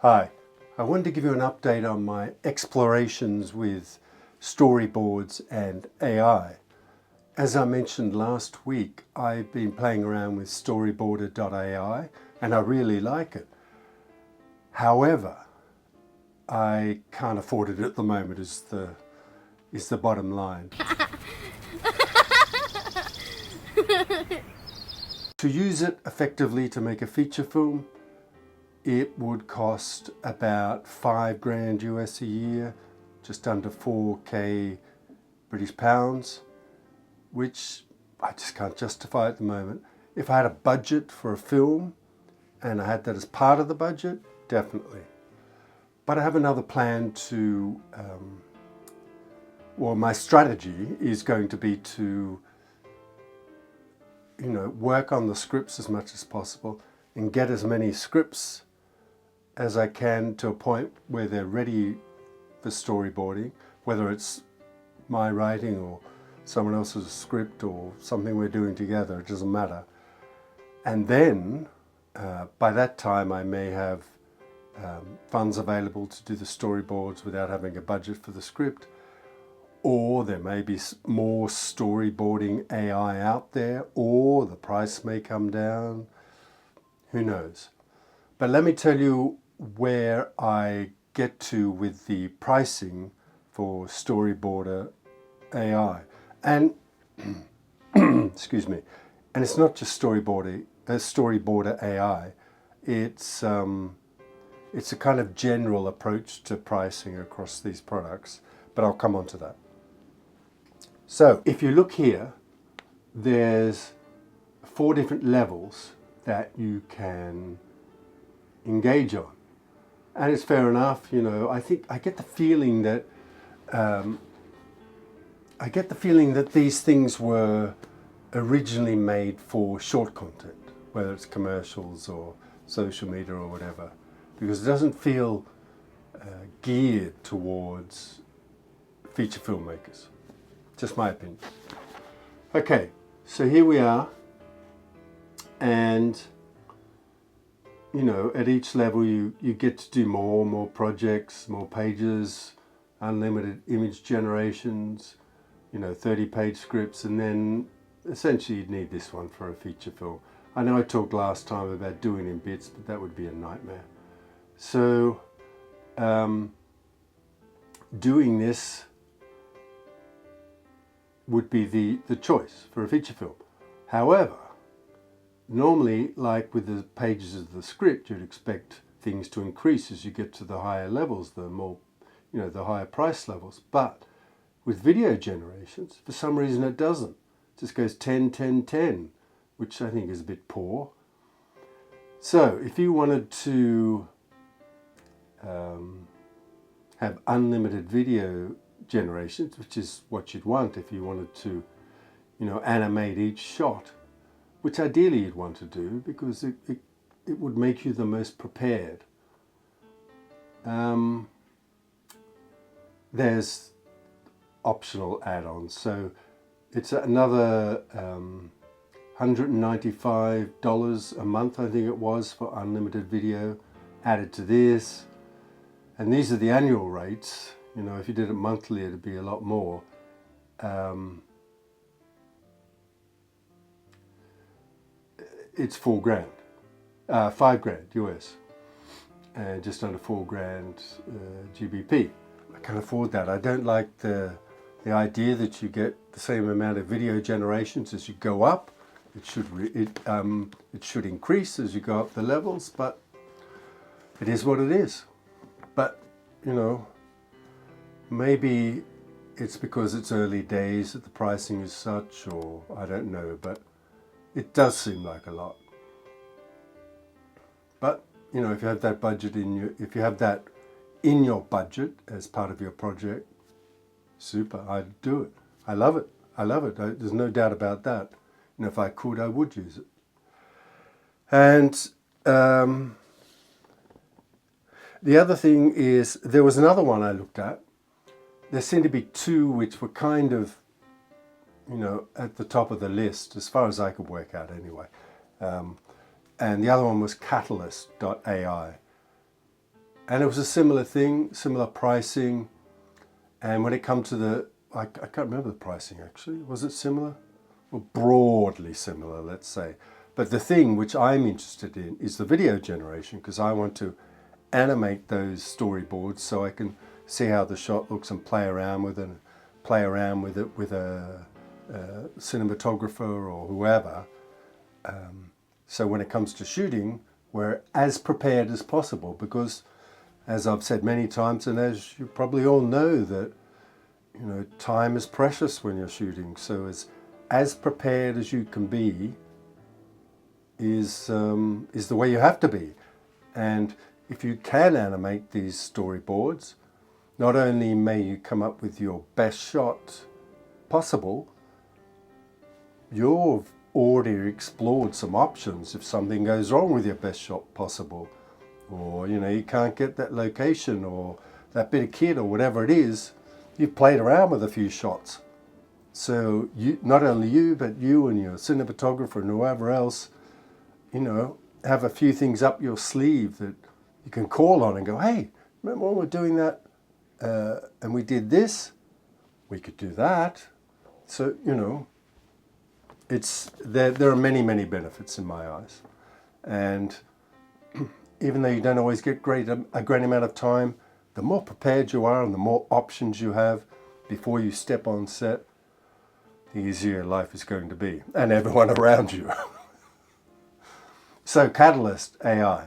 Hi, I wanted to give you an update on my explorations with storyboards and AI. As I mentioned last week, I've been playing around with storyboarder.ai and I really like it. However, I can't afford it at the moment is the bottom line. To use it effectively to make a feature film, it would cost about $5,000 US a year, just under 4K British pounds, which I just can't justify at the moment. If I had a budget for a film and I had that as part of the budget, definitely. But I have another plan to, my strategy is going to be to, work on the scripts as much as possible and get as many scripts as I can to a point where they're ready for storyboarding, whether it's my writing or someone else's script or something we're doing together, it doesn't matter. And then by that time I may have funds available to do the storyboards without having a budget for the script, or there may be more storyboarding AI out there, or the price may come down, who knows. But let me tell you where I get to with the pricing for storyboarder AI. And excuse me, and it's not just storyboarder AI. It's a kind of general approach to pricing across these products, but I'll come on to that. So if you look here, there's 4 different levels that you can engage on. And it's fair enough, I think I get the feeling that these things were originally made for short content, whether it's commercials or social media or whatever, because it doesn't feel geared towards feature filmmakers. Just my opinion. Okay, so here we are, and at each level you get to do more projects, more pages, unlimited image generations, 30-page scripts, and then essentially you'd need this one for a feature film. I know I talked last time about doing in bits, but that would be a nightmare. So doing this would be the choice for a feature film. However, normally, like with the pages of the script, you'd expect things to increase as you get to the higher levels, the more, the higher price levels. But with video generations, for some reason it doesn't. It just goes 10, 10, 10, which I think is a bit poor. So if you wanted to have unlimited video generations, which is what you'd want if you wanted to, animate each shot, which ideally you'd want to do because it would make you the most prepared. There's optional add-ons. So it's another $195 a month, I think it was, for unlimited video added to this. And these are the annual rates. If you did it monthly, it'd be a lot more. It's $4,000, $5,000 US, and just under $4,000 GBP. I can't afford that. I don't like the idea that you get the same amount of video generations as you go up. It should increase as you go up the levels, but it is what it is. But maybe it's because it's early days that the pricing is such, or I don't know, but it does seem like a lot. But if you have that budget in your budget as part of your project, super, I'd do it. I love it. There's no doubt about that. If I could, I would use it. And the other thing is, there was another one I looked at. There seemed to be 2 which were kind of, at the top of the list, as far as I could work out anyway. And the other one was Katalist.ai. And it was a similar thing, similar pricing. And when it comes to the, I can't remember the pricing actually. Was it similar? Well, broadly similar, let's say. But the thing which I'm interested in is the video generation, because I want to animate those storyboards so I can see how the shot looks and play around with it with a cinematographer or whoever. So when it comes to shooting, we're as prepared as possible, because as I've said many times, and as you probably all know, that time is precious when you're shooting. So as prepared as you can be is the way you have to be. And if you can animate these storyboards, not only may you come up with your best shot possible, you've already explored some options if something goes wrong with your best shot possible, or you can't get that location or that bit of kit or whatever it is. You've played around with a few shots. So not only you, but you and your cinematographer and whoever else, have a few things up your sleeve that you can call on and go, hey, remember when we're doing that and we did this? We could do that. So, there are many, many benefits in my eyes. And even though you don't always get a great amount of time, the more prepared you are and the more options you have before you step on set, the easier life is going to be, and everyone around you. So Katalist.ai,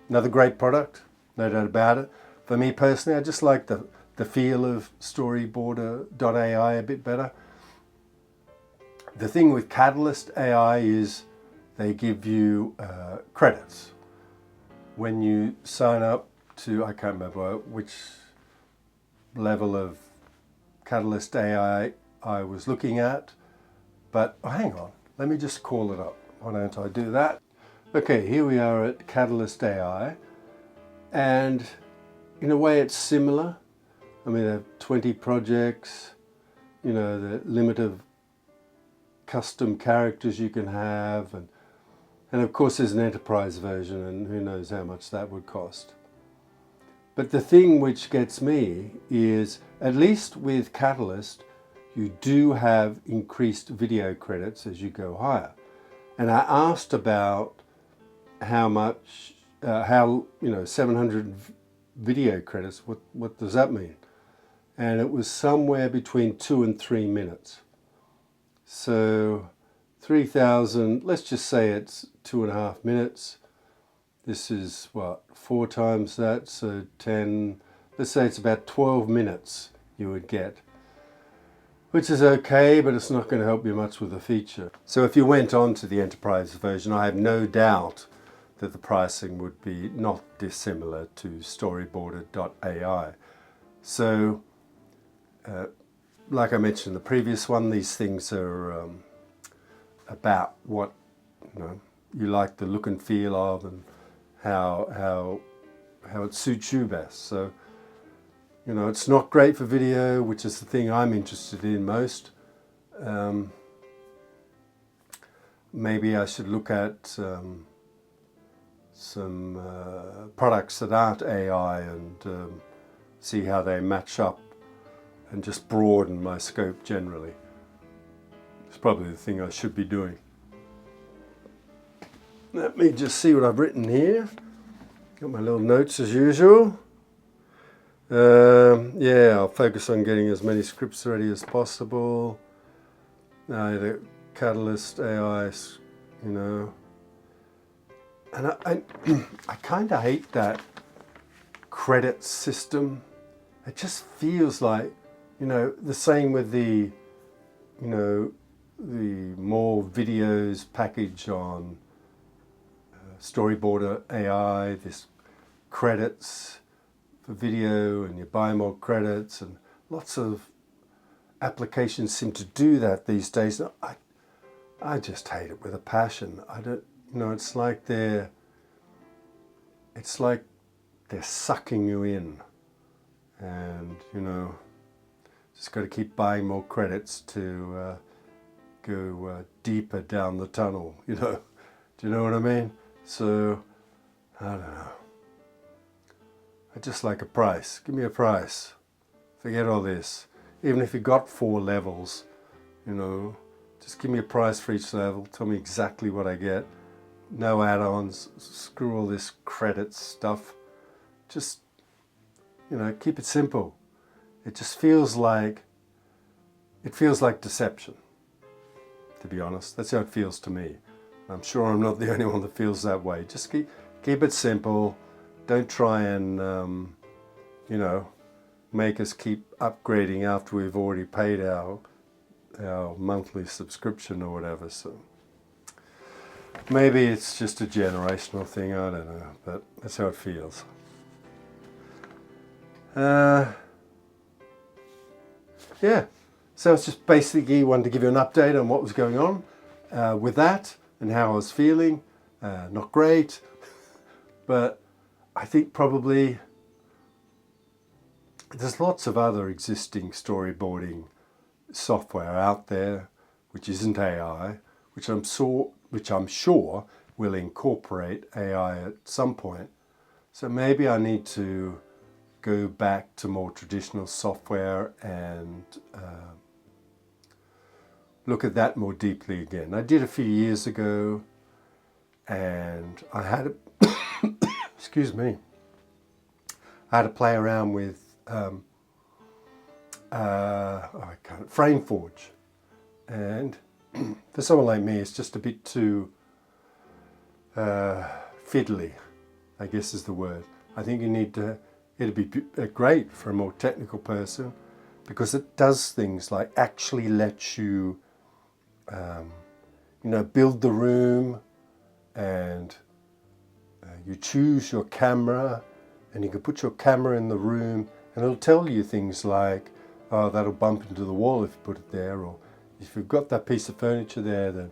another great product, no doubt about it. For me personally, I just like the feel of storyboarder.ai a bit better. The thing with Katalist.ai is they give you credits. When you sign up to, I can't remember which level of Katalist.ai I was looking at, but hang on, let me just call it up. Why don't I do that? Okay, here we are at Katalist.ai, and in a way it's similar. I mean, they have 20 projects, the limit of custom characters you can have, and of course there's an enterprise version, and who knows how much that would cost. But the thing which gets me is, at least with Katalist, you do have increased video credits as you go higher. And I asked about how much, 700 video credits, what does that mean? And it was somewhere between 2 and 3 minutes. So 3,000, let's just say it's 2.5 minutes. This is what, 4 times that, so 10, let's say it's about 12 minutes you would get, which is okay, but it's not going to help you much with the feature. So if you went on to the enterprise version, I have no doubt that the pricing would be not dissimilar to storyboarder.ai. So like I mentioned in the previous one, these things are about what you like the look and feel of, and how it suits you best. So it's not great for video, which is the thing I'm interested in most. Maybe I should look at some products that aren't AI and see how they match up, and just broaden my scope generally. It's probably the thing I should be doing. Let me just see what I've written here. Got my little notes as usual. Yeah, I'll focus on getting as many scripts ready as possible. The Katalist.ai, and I kind of hate that credit system. It just feels like, the same with the more videos package on storyboarder.ai, this credits for video, and you buy more credits, and lots of applications seem to do that these days. I just hate it with a passion. I don't, it's like they're sucking you in, and just got to keep buying more credits to go deeper down the tunnel. Do you know what I mean? So I don't know. I just like a price. Give me a price. Forget all this. Even if you got 4 levels, you know, just give me a price for each level. Tell me exactly what I get. No add-ons. Screw all this credits stuff. Just, you know, keep it simple. It just feels like, deception, to be honest. That's how it feels to me. I'm sure I'm not the only one that feels that way. Just keep it simple. Don't try and, you know, make us keep upgrading after we've already paid our monthly subscription or whatever. So maybe it's just a generational thing, I don't know, but that's how it feels. Yeah, so it's just basically wanted to give you an update on what was going on with that and how I was feeling. Not great, but I think probably there's lots of other existing storyboarding software out there which isn't AI, which I'm sure will incorporate AI at some point. So maybe I need to go back to more traditional software and look at that more deeply again. I did a few years ago, and I had excuse me, I had to play around with FrameForge, and for someone like me, it's just a bit too fiddly, I guess is the word. I think you need to. It'd be great for a more technical person, because it does things like actually lets you, you know, build the room, and you choose your camera, and you can put your camera in the room, and it'll tell you things like, oh, that'll bump into the wall if you put it there, or if you've got that piece of furniture there, then,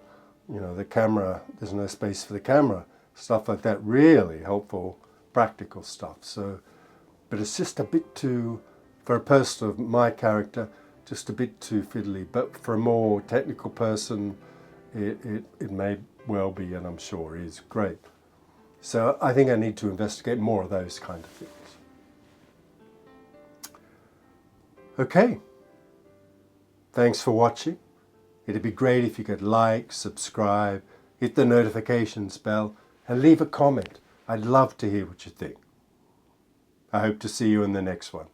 you know, the camera, there's no space for the camera. Stuff like that, really helpful, practical stuff. So, but it's just a bit too, for a person of my character, just a bit too fiddly. But for a more technical person, it may well be, and I'm sure is great. So I think I need to investigate more of those kind of things. Okay, thanks for watching. It'd be great if you could like, subscribe, hit the notifications bell, and leave a comment. I'd love to hear what you think. I hope to see you in the next one.